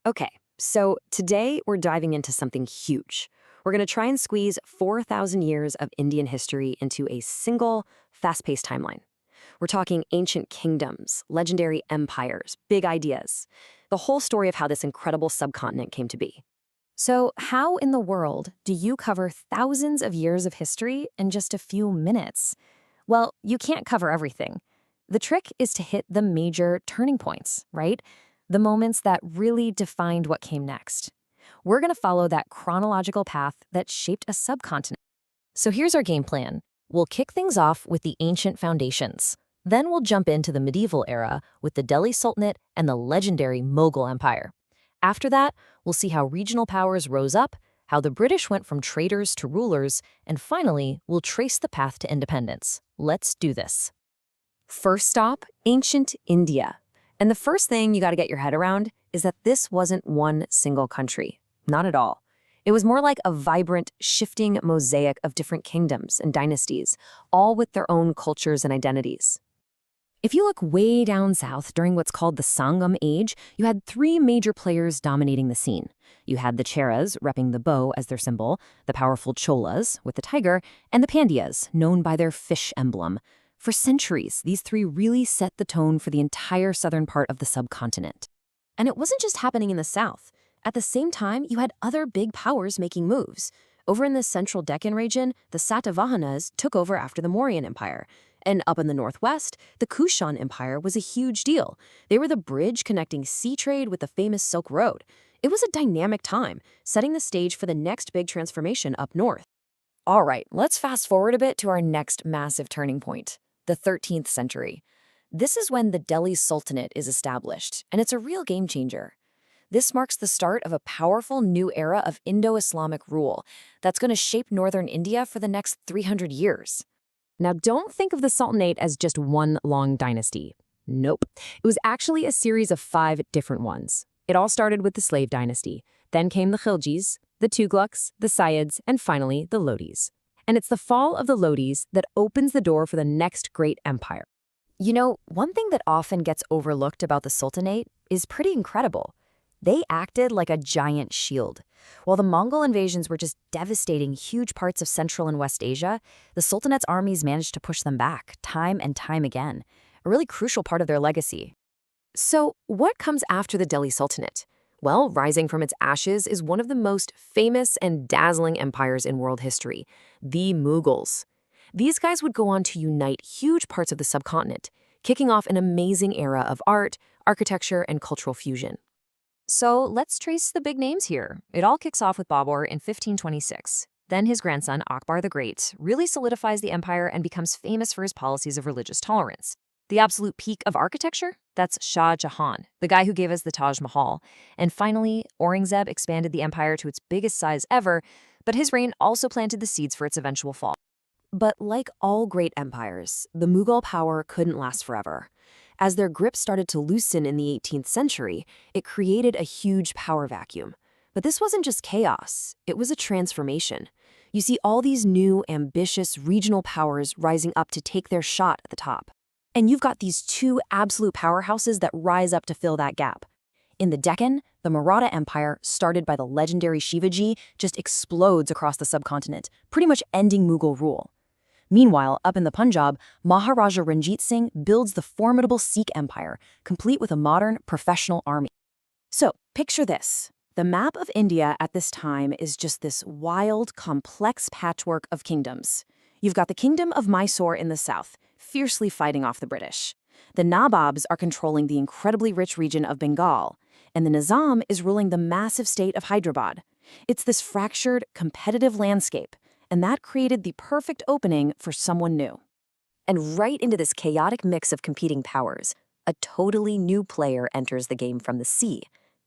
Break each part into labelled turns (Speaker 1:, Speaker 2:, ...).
Speaker 1: Okay, so today we're diving into something huge. We're going to try and squeeze 4,000 years of Indian history into a single, fast-paced timeline. We're talking ancient kingdoms, legendary empires, big ideas, the whole story of how this incredible subcontinent came to be.
Speaker 2: So, how in the world do you cover thousands of years of history in just a few minutes? Well, you can't cover everything. The trick is to hit the major turning points, right? The moments that really defined what came next. We're going to follow that chronological path that shaped a subcontinent. So, here's our game plan. We'll kick things off with the ancient foundations. Then we'll jump into the medieval era with the Delhi Sultanate and the legendary Mughal Empire. After that, we'll see how regional powers rose up, how the British went from traders to rulers, and finally, we'll trace the path to independence. Let's do this.
Speaker 1: First stop, ancient India. And the first thing you got to get your head around is that this wasn't one single country. Not at all. It was more like a vibrant, shifting mosaic of different kingdoms and dynasties, all with their own cultures and identities. If you look way down south during what's called the Sangam Age, you had three major players dominating the scene. You had the Cheras, repping the bow as their symbol, the powerful Cholas, with the tiger, and the Pandyas, known by their fish emblem. For centuries, these three really set the tone for the entire southern part of the subcontinent. And it wasn't just happening in the south. At the same time, you had other big powers making moves. Over in the central Deccan region, the Satavahanas took over after the Mauryan Empire. And up in the northwest, the Kushan Empire was a huge deal. They were the bridge connecting sea trade with the famous Silk Road. It was a dynamic time, setting the stage for the next big transformation up north. All right, let's fast forward a bit to our next massive turning point, the 13th century. This is when the Delhi Sultanate is established, and it's a real game changer. This marks the start of a powerful new era of Indo-Islamic rule that's going to shape northern India for the next 300 years. Now, don't think of the Sultanate as just one long dynasty. Nope. It was actually a series of 5 different ones. It all started with the slave dynasty. Then came the Khiljis, the Tughlaqs, the Sayyids, and finally the Lodis. And it's the fall of the Lodis that opens the door for the next great empire. You know, one thing that often gets overlooked about the Sultanate is pretty incredible. They acted like a giant shield. While the Mongol invasions were just devastating huge parts of Central and West Asia, the Sultanate's armies managed to push them back time and time again, a really crucial part of their legacy. So, what comes after the Delhi Sultanate? Well, rising from its ashes is one of the most famous and dazzling empires in world history, the Mughals. These guys would go on to unite huge parts of the subcontinent, kicking off an amazing era of art, architecture, and cultural fusion. So let's trace the big names here. It all kicks off with Babur in 1526. Then his grandson, Akbar the Great, really solidifies the empire and becomes famous for his policies of religious tolerance. The absolute peak of architecture? That's Shah Jahan, the guy who gave us the Taj Mahal. And finally, Aurangzeb expanded the empire to its biggest size ever, but his reign also planted the seeds for its eventual fall. But like all great empires, the Mughal power couldn't last forever. As their grip started to loosen in the 18th century, it created a huge power vacuum. But this wasn't just chaos, it was a transformation. You see all these new, ambitious regional powers rising up to take their shot at the top. And you've got these two absolute powerhouses that rise up to fill that gap. In the Deccan, the Maratha Empire, started by the legendary Shivaji, just explodes across the subcontinent, pretty much ending Mughal rule. Meanwhile, up in the Punjab, Maharaja Ranjit Singh builds the formidable Sikh Empire, complete with a modern, professional army. So, picture this. The map of India at this time is just this wild, complex patchwork of kingdoms. You've got the Kingdom of Mysore in the south, fiercely fighting off the British. The Nawabs are controlling the incredibly rich region of Bengal, and the Nizam is ruling the massive state of Hyderabad. It's this fractured, competitive landscape, and that created the perfect opening for someone new. And right into this chaotic mix of competing powers, a totally new player enters the game from the sea,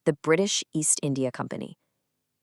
Speaker 1: the British East India Company.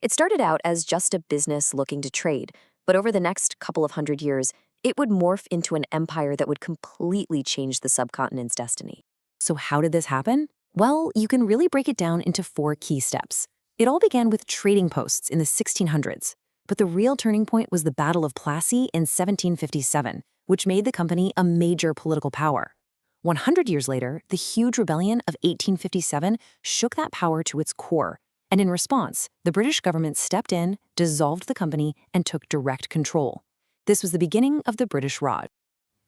Speaker 1: It started out as just a business looking to trade, but over the next couple of hundred years, it would morph into an empire that would completely change the subcontinent's destiny. So how did this happen? Well, you can really break it down into 4 key steps. It all began with trading posts in the 1600s. But the real turning point was the Battle of Plassey in 1757, which made the company a major political power. 100 years later, the huge rebellion of 1857 shook that power to its core, and in response, the British government stepped in, dissolved the company, and took direct control. This was the beginning of the British Raj.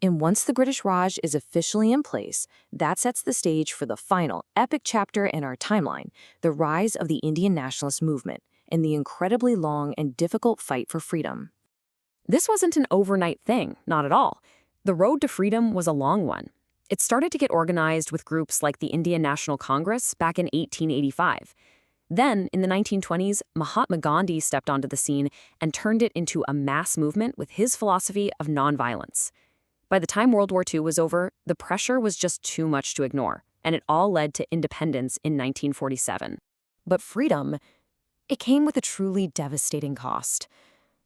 Speaker 1: And once the British Raj is officially in place, that sets the stage for the final, epic chapter in our timeline, the rise of the Indian nationalist movement and the incredibly long and difficult fight for freedom. This wasn't an overnight thing, not at all. The road to freedom was a long one. It started to get organized with groups like the Indian National Congress back in 1885. Then, in the 1920s, Mahatma Gandhi stepped onto the scene and turned it into a mass movement with his philosophy of nonviolence. By the time World War II was over, the pressure was just too much to ignore, and it all led to independence in 1947. But freedom, it came with a truly devastating cost.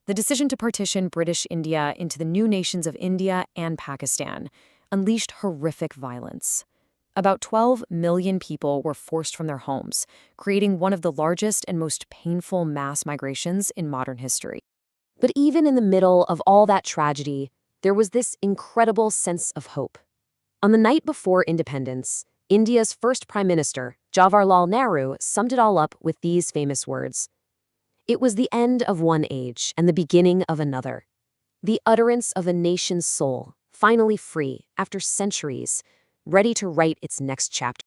Speaker 1: The decision to partition British India into the new nations of India and Pakistan unleashed horrific violence. About 12 million people were forced from their homes, creating one of the largest and most painful mass migrations in modern history. But even in the middle of all that tragedy, there was this incredible sense of hope. On the night before independence, India's first Prime Minister, Jawaharlal Nehru, summed it all up with these famous words. It was the end of one age and the beginning of another. The utterance of a nation's soul, finally free, after centuries, ready to write its next chapter.